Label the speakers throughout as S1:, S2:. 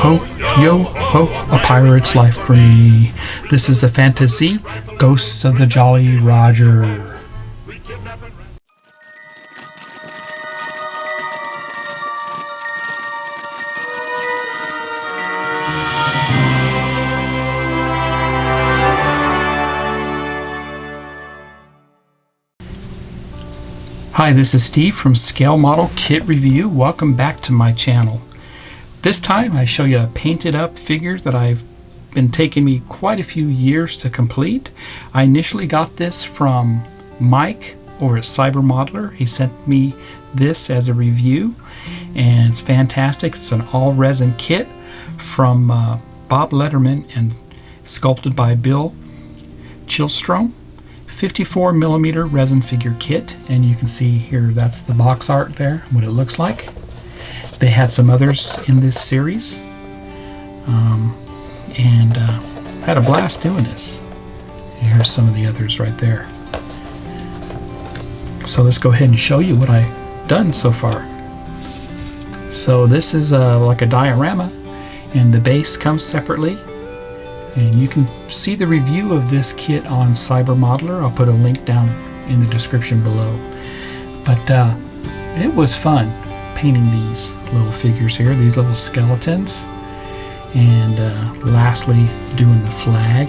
S1: ho, yo ho, a pirate's life for me. This is the Fanta-Z Ghosts of the Jolly Roger. Hi, this is Steve from Scale Model Kit Review. Welcome back to my channel. This time I show you a painted up figure that I've been taking me quite a few years to complete. I initially got this from Mike over at Cybermodeler. He sent me this as a review and it's fantastic. It's an all resin kit from Bob Letterman and sculpted by Bill Chilstrom. 54mm resin figure kit, and you can see here that's the box art there, what it looks like. They had some others in this series, and had a blast doing this. And here's some of the others right there. So let's go ahead and show you what I've done so far. So this is like a diorama, and the base comes separately. And you can see the review of this kit on Cybermodeler. I'll put a link down in the description below. But it was fun painting these little figures here, these little skeletons. And lastly, doing the flag.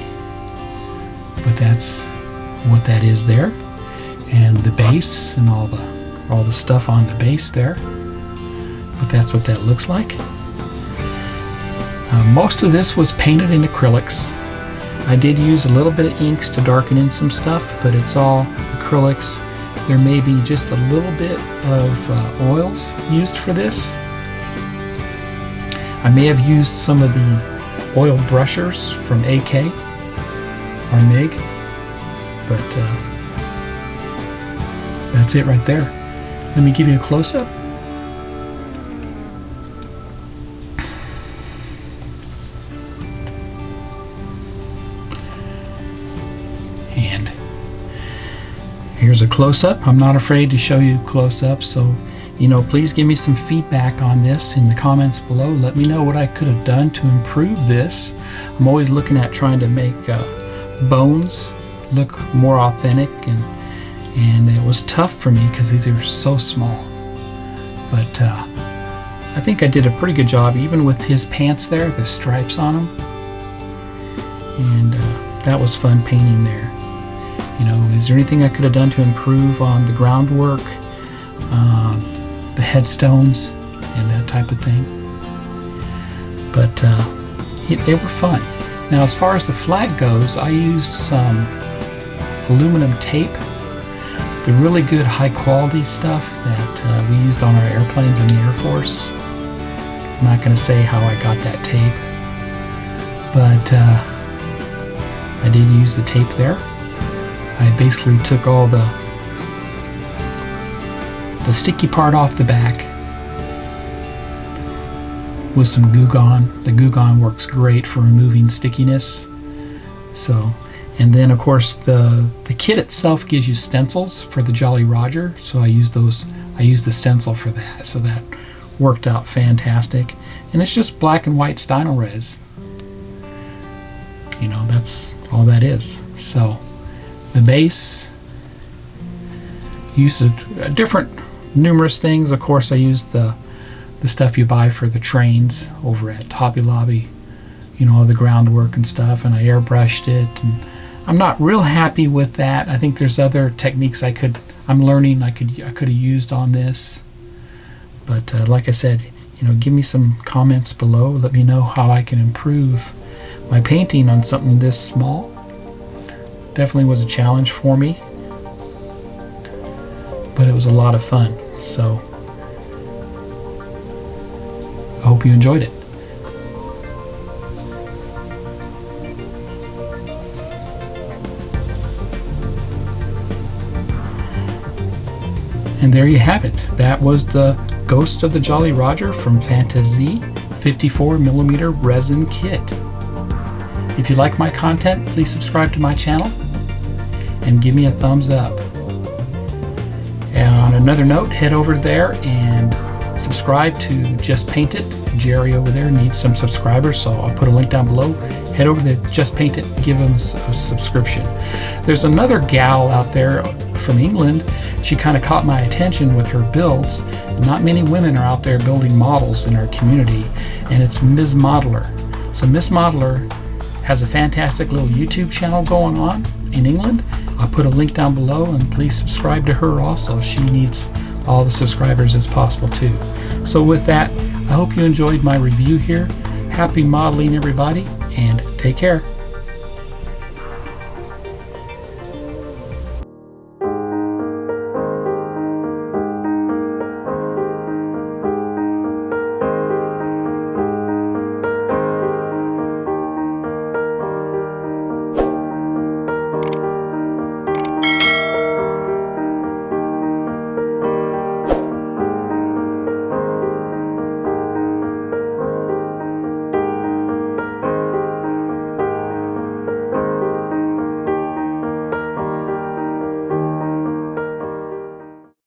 S1: But that's what that is there. And the base and all the stuff on the base there. But that's what that looks like. Most of this was painted in acrylics. I did use a little bit of inks to darken in some stuff, but it's all acrylics. There may be just a little bit of oils used for this. I may have used some of the oil brushers from AK or MIG, but that's it right there. Let me give you a close-up. And here's a close-up. I'm not afraid to show you close-up, so please give me some feedback on this in the comments below. Let me know what I could have done to improve this. I'm always looking at trying to make bones look more authentic, and it was tough for me because these are so small. But I think I did a pretty good job, even with his pants there, the stripes on them. And that was fun painting there. Is there anything I could have done to improve on the groundwork, the headstones, and that type of thing? But they were fun. Now, as far as the flag goes, I used some aluminum tape, the really good high-quality stuff that we used on our airplanes in the Air Force. I'm not going to say how I got that tape, but I did use the tape there. I basically took all the sticky part off the back with some Goo Gone. The Goo Gone works great for removing stickiness. So, and then of course the kit itself gives you stencils for the Jolly Roger. So I used those. I used the stencil for that. So that worked out fantastic. And it's just black and white Stynylrez. That's all that is. So. The base, used different numerous things. Of course, I used the stuff you buy for the trains over at Hobby Lobby, the groundwork and stuff, and I airbrushed it. And I'm not real happy with that. I think there's other techniques I'm learning I could have used on this. But like I said, give me some comments below. Let me know how I can improve my painting on something this small. Definitely was a challenge for me, but it was a lot of fun. So I hope you enjoyed it. And there you have it. That was the Ghost of the Jolly Roger from FantaZ 54mm resin kit. If you like my content, please subscribe to my channel and give me a thumbs up. And on another note, head over there and subscribe to Just Paint It. Jerry over there needs some subscribers, so I'll put a link down below. Head over to Just Paint It, give him a subscription. There's another gal out there from England. She kind of caught my attention with her builds. Not many women are out there building models in our community, and it's Ms. Modeler. So Ms. Modeler has a fantastic little YouTube channel going on in England. I'll put a link down below, and please subscribe to her also. She needs all the subscribers as possible too. So with that, I hope you enjoyed my review here. Happy modeling, everybody, and take care.